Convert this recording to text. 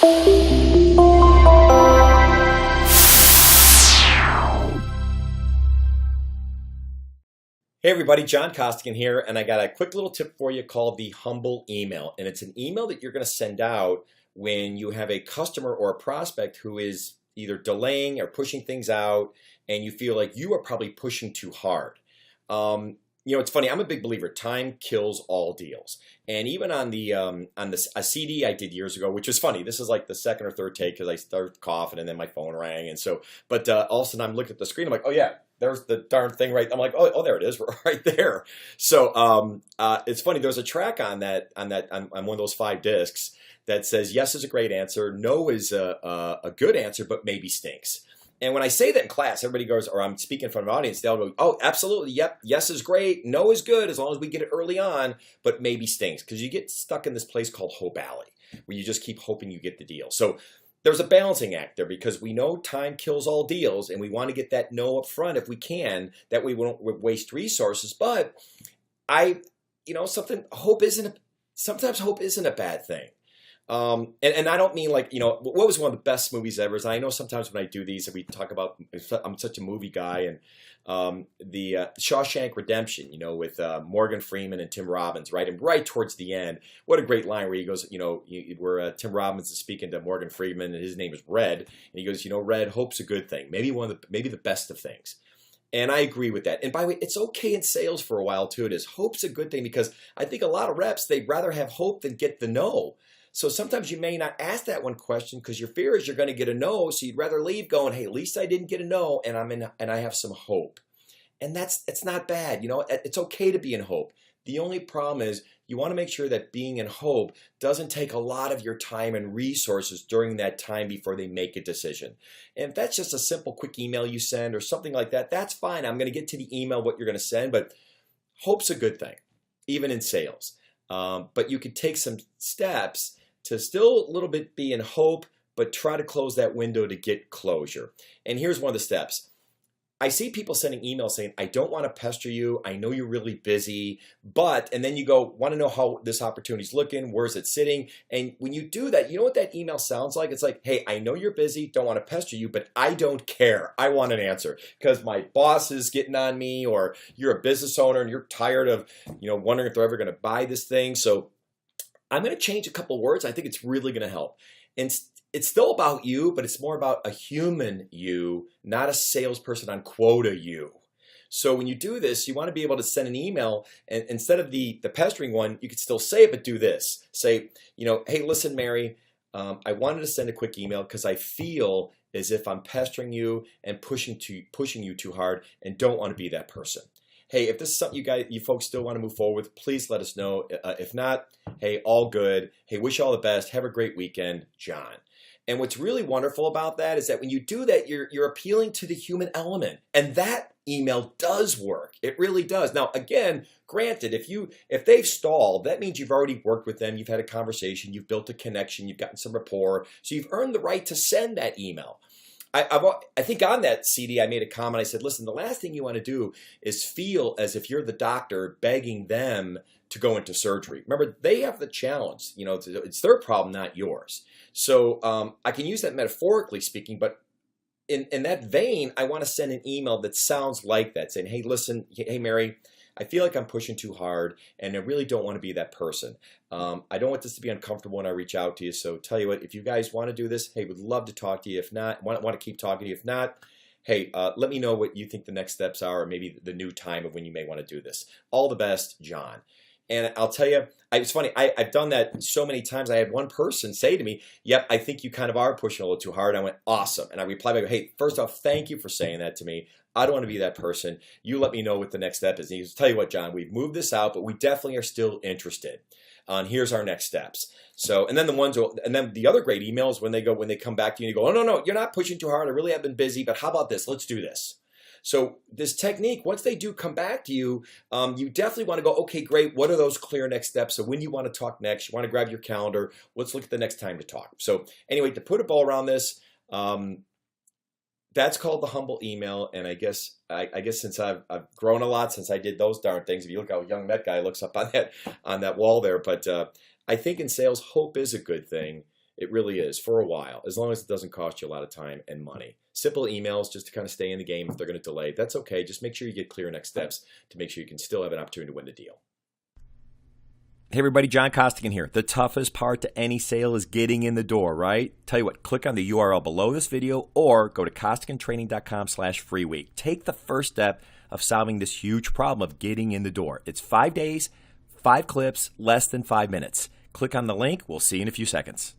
Hey everybody, John Costigan here, and I got a quick little tip for you called the humble email. And it's an email that you're going to send out when you have a customer or a prospect who is either delaying or pushing things out, and you feel like you are probably pushing too hard. It's funny. I'm a big believer. Time kills all deals. And even on a CD I did years ago, which is funny. This is like the second or third take because I started coughing and then my phone rang, and so. But all of a sudden I'm looking at the screen. I'm like, oh yeah, there's the darn thing right. I'm like, oh, there it is, right there. So it's funny. There's a track on one of those 5 discs that says yes is a great answer, no is a good answer, but maybe stinks. And when I say that in class, everybody goes, or I'm speaking in front of an audience, they'll go, oh, absolutely, yep, yes is great, no is good as long as we get it early on, but maybe stinks. Because you get stuck in this place called Hope Alley, where you just keep hoping you get the deal. So there's a balancing act there, because we know time kills all deals, and we want to get that no up front if we can, that way we don't waste resources. But sometimes hope isn't a bad thing. And I don't mean like, what was one of the best movies ever? And I know sometimes when I do these and we talk about, I'm such a movie guy, and the Shawshank Redemption, with Morgan Freeman and Tim Robbins, right? And right towards the end, what a great line where he goes, where Tim Robbins is speaking to Morgan Freeman, and his name is Red, and he goes, Red, hope's a good thing, maybe the best of things. And I agree with that. And by the way, it's okay in sales for a while too. It is. Hope's a good thing, because I think a lot of reps, they'd rather have hope than get the no. So sometimes you may not ask that one question because your fear is you're going to get a no. So you'd rather leave going, hey, at least I didn't get a no, and I have some hope. And it's not bad. It's okay to be in hope. The only problem is you want to make sure that being in hope doesn't take a lot of your time and resources during that time before they make a decision. And if that's just a simple, quick email you send or something like that, that's fine. I'm going to get to the email what you're going to send, but hope's a good thing, even in sales. But you could take some steps to still a little bit be in hope, but try to close that window to get closure. And here's one of the steps. I see people sending emails saying, I don't want to pester you. I know you're really busy, but, and then you go, want to know how this opportunity's looking, where's it sitting? And when you do that, you know what that email sounds like? It's like, hey, I know you're busy, don't want to pester you, but I don't care. I want an answer because my boss is getting on me, or you're a business owner and you're tired of, wondering if they're ever going to buy this thing. So I'm going to change a couple words. I think it's really going to help. And it's still about you, but it's more about a human you, not a salesperson on quota you. So when you do this, you want to be able to send an email, and instead of the pestering one, you could still say it, but do this. Say, hey, listen, Mary, I wanted to send a quick email because I feel as if I'm pestering you and pushing you too hard, and don't want to be that person. Hey, if this is something you folks still want to move forward with, please let us know. If not, hey, all good. Hey, wish you all the best. Have a great weekend, John. And what's really wonderful about that is that when you do that, you're appealing to the human element. And that email does work. It really does. Now, again, granted, if they've stalled, that means you've already worked with them, you've had a conversation, you've built a connection, you've gotten some rapport, so you've earned the right to send that email. I think on that CD, I made a comment. I said, listen, the last thing you want to do is feel as if you're the doctor begging them to go into surgery. Remember, they have the challenge. It's their problem, not yours. So I can use that metaphorically speaking, but in that vein, I want to send an email that sounds like that, saying, hey, listen, hey, Mary, I feel like I'm pushing too hard, and I really don't want to be that person. I don't want this to be uncomfortable when I reach out to you. So tell you what, if you guys want to do this, hey, would love to talk to you. If not, want to keep talking to you. If not, hey, let me know what you think the next steps are, or maybe the new time of when you may want to do this. All the best, John. And I'll tell you, it's funny, I've done that so many times. I had one person say to me, yep, I think you kind of are pushing a little too hard. I went, awesome. And I replied back, hey, first off, thank you for saying that to me. I don't want to be that person. You let me know what the next step is. And he goes, tell you what, John, we've moved this out, but we definitely are still interested. Here's our next steps. So, and then the other great emails when they come back to you and you go, oh, no, you're not pushing too hard. I really have been busy, but how about this? Let's do this. So this technique, once they do come back to you, you definitely want to go, okay, great. What are those clear next steps? So when you want to talk next, you want to grab your calendar. Let's look at the next time to talk. So anyway, to put a bow around this, that's called the humble email. And I guess since I've grown a lot since I did those darn things, if you look how young that guy looks up on that wall there, but I think in sales, hope is a good thing. It really is, for a while, as long as it doesn't cost you a lot of time and money. Simple emails just to kind of stay in the game. If they're going to delay, that's okay. Just make sure you get clear next steps to make sure you can still have an opportunity to win the deal. Hey everybody, John Costigan here. The toughest part to any sale is getting in the door, right? Tell you what, click on the URL below this video or go to costigantraining.com/free week. Take the first step of solving this huge problem of getting in the door. It's 5 days, 5 clips, less than 5 minutes. Click on the link. We'll see you in a few seconds.